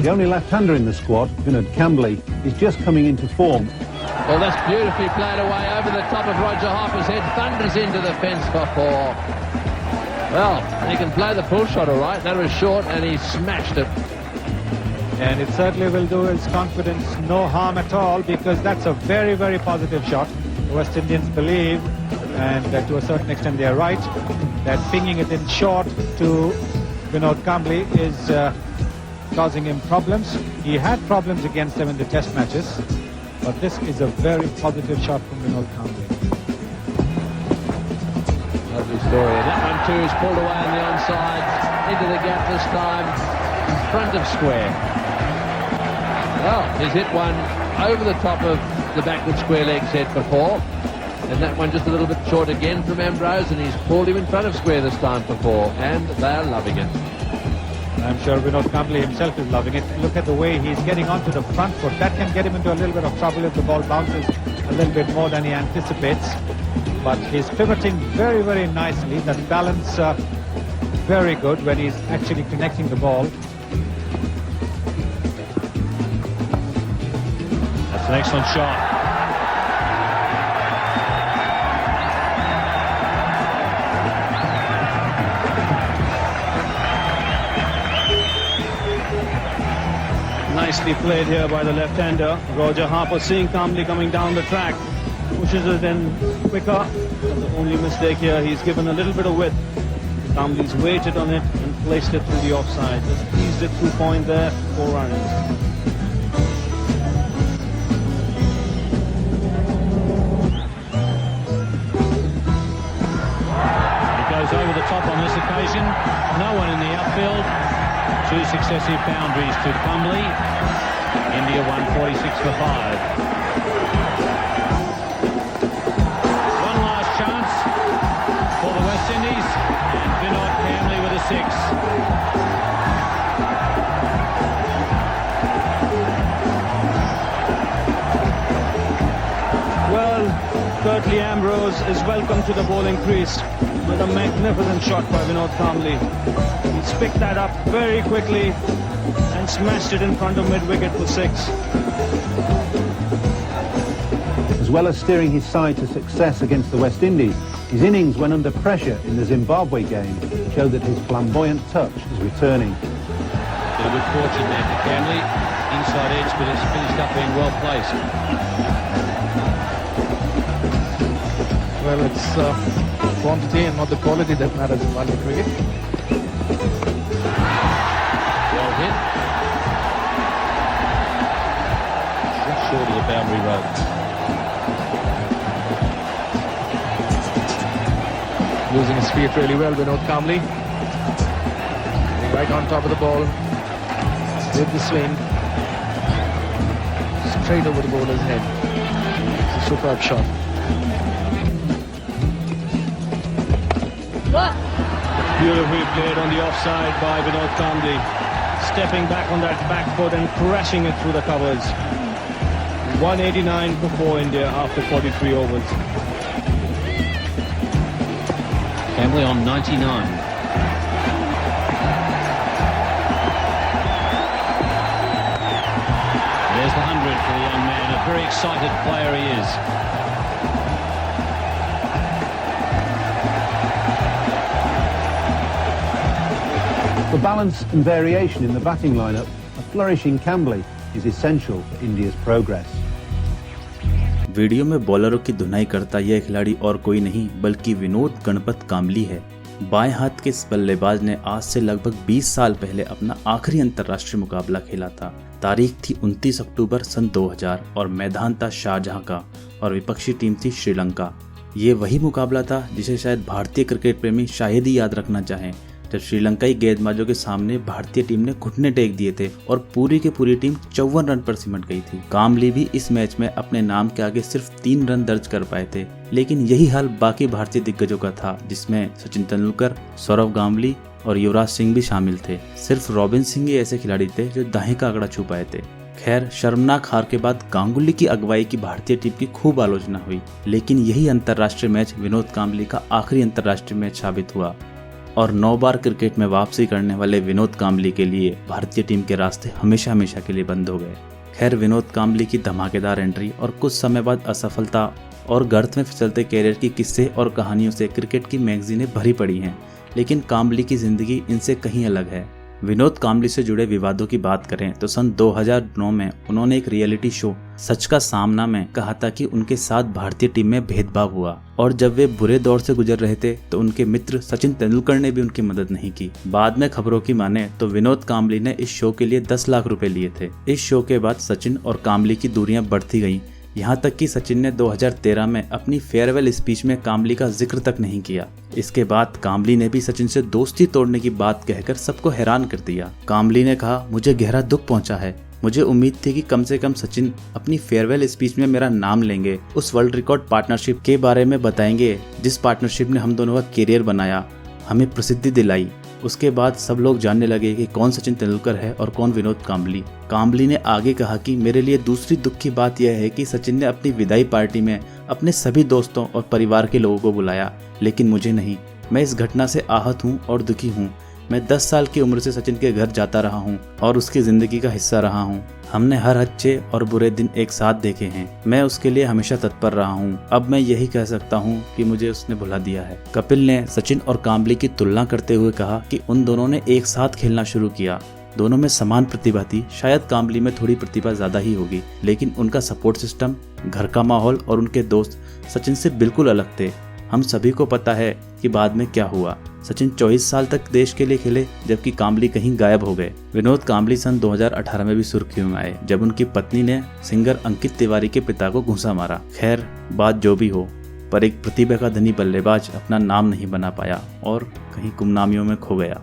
The only left-hander in the squad, Vinod Kambli, is just coming into form. Well, that's beautifully played away over the top of Roger Harper's head. Thunders into the fence for 4. Well, he can play the pull shot all right. That was short and he smashed it. And it certainly will do his confidence no harm at all, because that's a very, very positive shot. The West Indians believe, and to a certain extent they are right, that pinging it in short to Vinod Kambli is causing him problems. He had problems against them in the test matches, but this is a very positive shot from Vinod Kambli. Lovely story. That one too is pulled away on the onside, into the gap this time, in front of square. Well, he's hit one over the top of the backward square leg set before, and that one just a little bit short again from Ambrose, and he's pulled him in front of square this time for 4, and they're loving it. I'm sure Vinod Kambli himself is loving it. Look at the way he's getting onto the front foot. That can get him into a little bit of trouble if the ball bounces a little bit more than he anticipates. But he's pivoting very, very nicely. That balance very good when he's actually connecting the ball. That's an excellent shot. Nicely played here by the left-hander. Roger Harper, seeing Kambli coming down the track, pushes it in quicker. But the only mistake here, he's given a little bit of width. Kambli's waited on it and placed it through the offside. Just eased it through point there, 4 runs. Over the top on this occasion. No one in the outfield. 2 successive boundaries to Kambli. India 146 for 5. One last chance for the West Indies, and Vinod Kambli with a 6. Well, Curtly Ambrose is welcome to the bowling crease with a magnificent shot by Vinod Kambli. He's picked that up very quickly and smashed it in front of mid-wicket for 6. As well as steering his side to success against the West Indies, his innings when under pressure in the Zimbabwe game showed that his flamboyant touch is returning. Bit of good fortune there for Kambli. Inside edge, but it's finished up being well placed. Well, it's quantity and not the quality that matters in one-day cricket. Well hit. Just short of the boundary rope. Using his feet really well, Vinod Kambli. Right on top of the ball with the swing. Straight over the bowler's head. It's a superb shot. Beautifully played on the offside by Vinod Kambli. Stepping back on that back foot and crashing it through the covers. 189 for 4 India after 43 overs. Kambli on 99. There's the 100 for the young man. A very excited player he is. For balance and variation in the batting lineup, a flourishing Kambli is essential for India's progress. Video में बॉलरों की धुनाई करता यह खिलाड़ी और कोई नहीं बल्कि विनोद गणपत कांबली है। बाएं हाथ के इस बल्लेबाज ने आज से लगभग 20 साल पहले अपना आखिरी अंतर्राष्ट्रीय मुकाबला खेला था। तारीख थी 29 अक्टूबर सन 2000 और मैदान था शाहजहां का और विपक्षी टीम थी श्रीलंका। ये वही मुकाबला था जिसे शायद भारतीय क्रिकेट प्रेमी शायद ही याद रखना चाहें, जब श्रीलंकाई गेंदबाजों के सामने भारतीय टीम ने घुटने टेक दिए थे और पूरी की पूरी टीम 54 रन पर सिमट गई थी। कांबली भी इस मैच में अपने नाम के आगे सिर्फ 3 रन दर्ज कर पाए थे, लेकिन यही हाल बाकी भारतीय दिग्गजों का था, जिसमें सचिन तेंदुलकर, सौरव गांगुली और युवराज सिंह भी शामिल थे। सिर्फ रॉबिन सिंह ही ऐसे खिलाड़ी थे जो दाएं का आंकड़ा छू पाए थे। खैर, शर्मनाक हार के बाद गांगुली की अगुवाई की भारतीय टीम की खूब आलोचना हुई, लेकिन यही अंतर्राष्ट्रीय मैच विनोद कांबली का आखिरी अंतर्राष्ट्रीय मैच साबित हुआ। और 9 बार क्रिकेट में वापसी करने वाले विनोद कांबली के लिए भारतीय टीम के रास्ते हमेशा हमेशा के लिए बंद हो गए। खैर, विनोद कांबली की धमाकेदार एंट्री और कुछ समय बाद असफलता और गर्त में फिसलते कैरियर की किस्से और कहानियों से क्रिकेट की मैगजीनें भरी पड़ी हैं, लेकिन कांबली की जिंदगी इनसे कहीं अलग है। विनोद कांबली से जुड़े विवादों की बात करें तो सन 2009 में उन्होंने एक रियलिटी शो सच का सामना में कहा था कि उनके साथ भारतीय टीम में भेदभाव हुआ और जब वे बुरे दौर से गुजर रहे थे तो उनके मित्र सचिन तेंदुलकर ने भी उनकी मदद नहीं की। बाद में खबरों की माने तो विनोद कांबली ने इस शो के लिए 10 लाख रुपए लिए थे। इस शो के बाद सचिन और कांबली की दूरियां बढ़ती गईं, यहाँ तक कि सचिन ने 2013 में अपनी फेयरवेल स्पीच में कांबली का जिक्र तक नहीं किया। इसके बाद कांबली ने भी सचिन से दोस्ती तोड़ने की बात कहकर सबको हैरान कर दिया। कांबली ने कहा, मुझे गहरा दुख पहुंचा है। मुझे उम्मीद थी कि कम से कम सचिन अपनी फेयरवेल स्पीच में मेरा नाम लेंगे, उस वर्ल्ड रिकॉर्ड पार्टनरशिप के बारे में बताएंगे जिस पार्टनरशिप ने हम दोनों का करियर बनाया, हमें प्रसिद्धि दिलाई। उसके बाद सब लोग जानने लगे कि कौन सचिन तेंदुलकर है और कौन विनोद कांबली। कांबली ने आगे कहा कि मेरे लिए दूसरी दुख की बात यह है कि सचिन ने अपनी विदाई पार्टी में अपने सभी दोस्तों और परिवार के लोगों को बुलाया, लेकिन मुझे नहीं। मैं इस घटना से आहत हूँ और दुखी हूँ। मैं 10 साल की उम्र से सचिन के घर जाता रहा हूँ और उसकी जिंदगी का हिस्सा रहा हूँ। हमने हर अच्छे और बुरे दिन एक साथ देखे हैं। मैं उसके लिए हमेशा तत्पर रहा हूँ। अब मैं यही कह सकता हूँ कि मुझे उसने भुला दिया है। कपिल ने सचिन और कांबली की तुलना करते हुए कहा कि उन दोनों ने एक साथ खेलना शुरू किया। दोनों में समान प्रतिभा थी। शायद कांबली में थोड़ी प्रतिभा ज्यादा ही होगी, लेकिन उनका सपोर्ट सिस्टम, घर का माहौल और उनके दोस्त सचिन से बिल्कुल अलग थे। हम सभी को पता है कि बाद में क्या हुआ। सचिन 24 साल तक देश के लिए खेले, जबकि कांबली कहीं गायब हो गए। विनोद कांबली सन 2018 में भी सुर्खियों में आए जब उनकी पत्नी ने सिंगर अंकित तिवारी के पिता को घूंसा मारा। खैर, बात जो भी हो, पर एक प्रतिभा का धनी बल्लेबाज अपना नाम नहीं बना पाया और कहीं गुमनामियों में खो गया।